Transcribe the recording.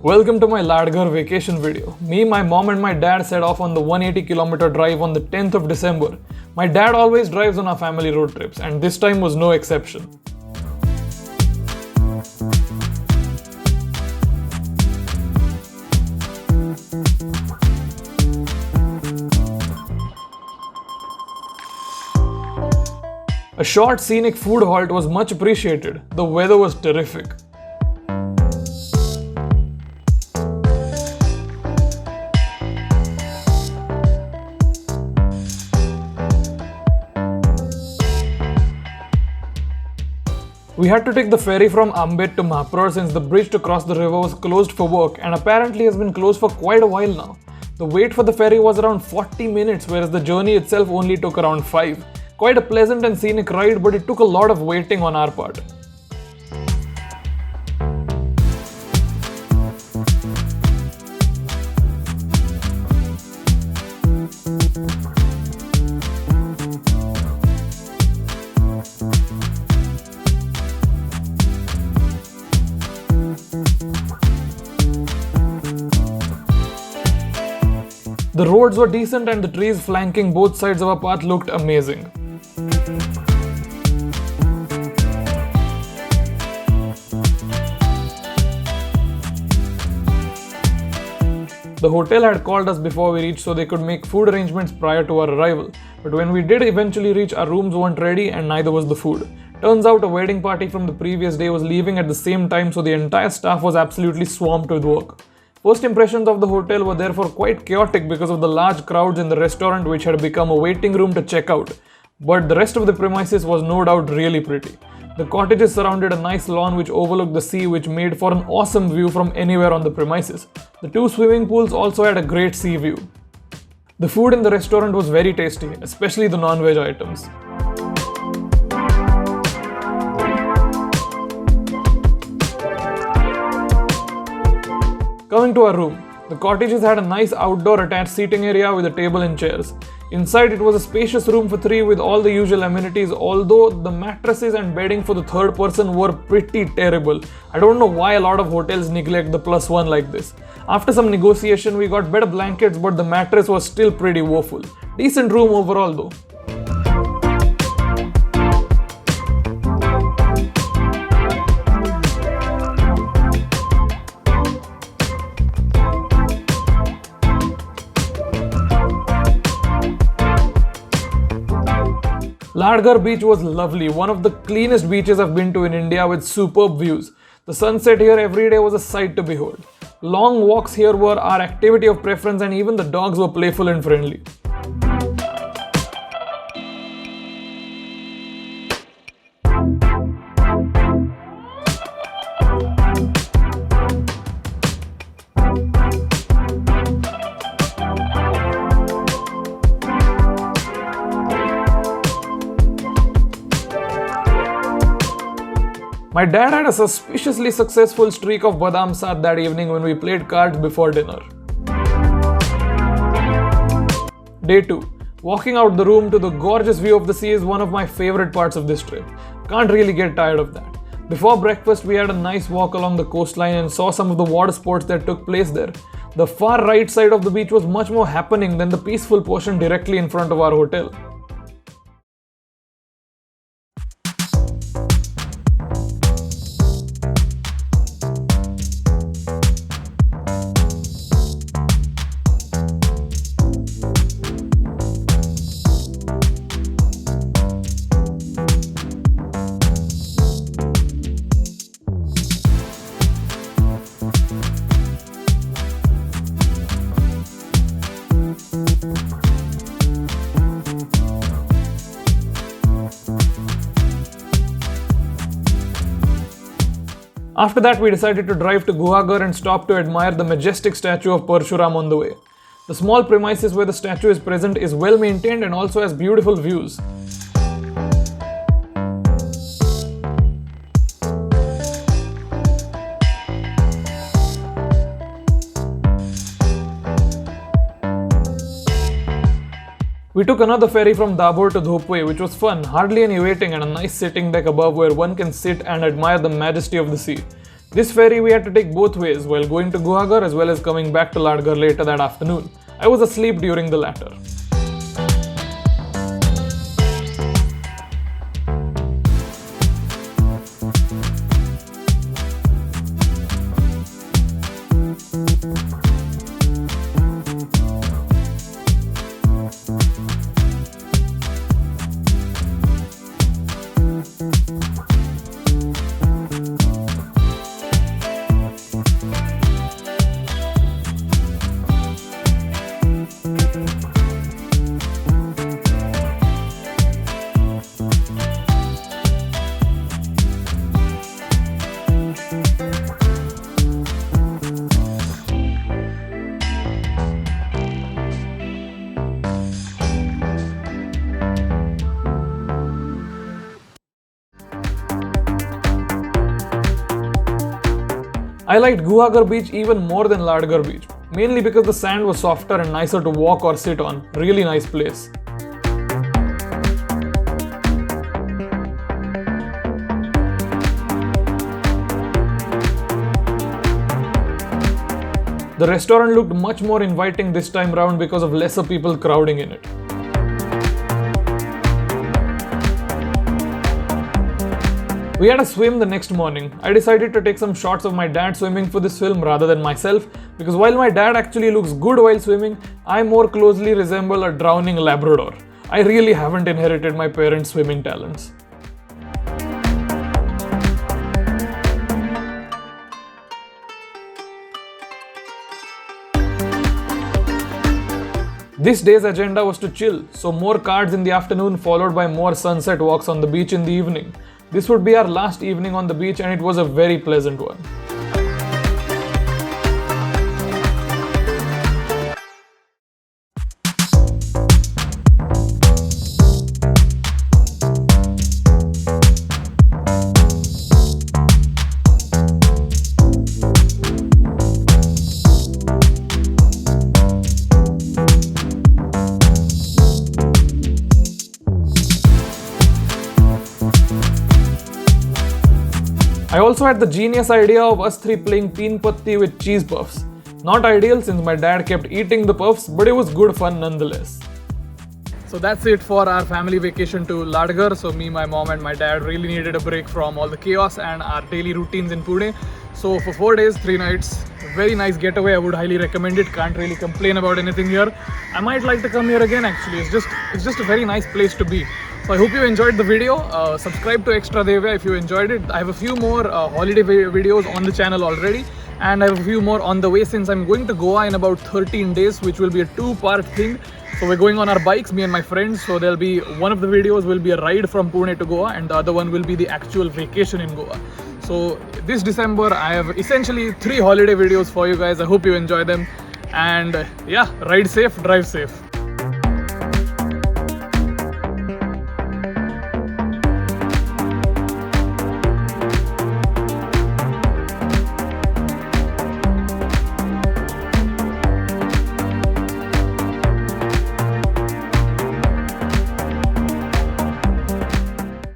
Welcome to my Ladghar vacation video. Me, my mom and my dad set off on the 180-kilometer drive on the 10th of December. My dad always drives on our family road trips and this time was no exception. A short scenic food halt was much appreciated. The weather was terrific. We had to take the ferry from Ambet to Mhapral since the bridge to cross the river was closed for work and apparently has been closed for quite a while now. The wait for the ferry was around 40 minutes whereas the journey itself only took around 5. Quite a pleasant and scenic ride, but it took a lot of waiting on our part. The roads were decent and the trees flanking both sides of our path looked amazing. The hotel had called us before we reached so they could make food arrangements prior to our arrival. But when we did eventually reach, our rooms weren't ready and neither was the food. Turns out a wedding party from the previous day was leaving at the same time, so the entire staff was absolutely swamped with work. First impressions of the hotel were therefore quite chaotic because of the large crowds in the restaurant, which had become a waiting room to check out. But the rest of the premises was no doubt really pretty. The cottages surrounded a nice lawn which overlooked the sea, which made for an awesome view from anywhere on the premises. The 2 swimming pools also had a great sea view. The food in the restaurant was very tasty, especially the non-veg items. Coming to our room, the cottages had a nice outdoor attached seating area with a table and chairs. Inside it was a spacious room for 3 with all the usual amenities, although the mattresses and bedding for the third person were pretty terrible. I don't know why a lot of hotels neglect the +1 like this. After some negotiation we got better blankets, but the mattress was still pretty woeful. Decent room overall though. Ladghar Beach was lovely, one of the cleanest beaches I've been to in India with superb views. The sunset here every day was a sight to behold. Long walks here were our activity of preference and even the dogs were playful and friendly. My dad had a suspiciously successful streak of badam saat that evening when we played cards before dinner. Day 2. Walking out the room to the gorgeous view of the sea is one of my favorite parts of this trip. Can't really get tired of that. Before breakfast we had a nice walk along the coastline and saw some of the water sports that took place there. The far right side of the beach was much more happening than the peaceful portion directly in front of our hotel. After that, we decided to drive to Guhagar and stop to admire the majestic statue of Parshuram on the way. The small premises where the statue is present is well maintained and also has beautiful views. We took another ferry from Dabhol to Dhopave, which was fun, hardly any waiting and a nice sitting deck above where one can sit and admire the majesty of the sea. This ferry we had to take both ways while going to Guhagar as well as coming back to Ladghar later that afternoon. I was asleep during the latter. I liked Guhagar Beach even more than Ladghar Beach, mainly because the sand was softer and nicer to walk or sit on. Really nice place. The restaurant looked much more inviting this time round because of lesser people crowding in it. We had a swim the next morning. I decided to take some shots of my dad swimming for this film rather than myself, because while my dad actually looks good while swimming, I more closely resemble a drowning Labrador. I really haven't inherited my parents' swimming talents. This day's agenda was to chill, so more cards in the afternoon followed by more sunset walks on the beach in the evening. This would be our last evening on the beach and it was a very pleasant one. I also had the genius idea of us three playing teen patti with cheese puffs. Not ideal since my dad kept eating the puffs, but it was good fun nonetheless. So that's it for our family vacation to Ladghar. So me, my mom and my dad really needed a break from all the chaos and our daily routines in Pune. So for 4 days, 3 nights, very nice getaway. I would highly recommend it. Can't really complain about anything here. I might like to come here again actually. It's just a very nice place to be. So I hope you enjoyed the video. Subscribe to Extra Devya if you enjoyed it. I have a few more holiday videos on the channel already, and I have a few more on the way since I'm going to Goa in about 13 days, which will be a 2-part thing. So we're going on our bikes, me and my friends. So there'll be one of the videos will be a ride from Pune to Goa, and the other one will be the actual vacation in Goa. So this December I have essentially 3 holiday videos for you guys. I hope you enjoy them, and yeah, ride safe, drive safe.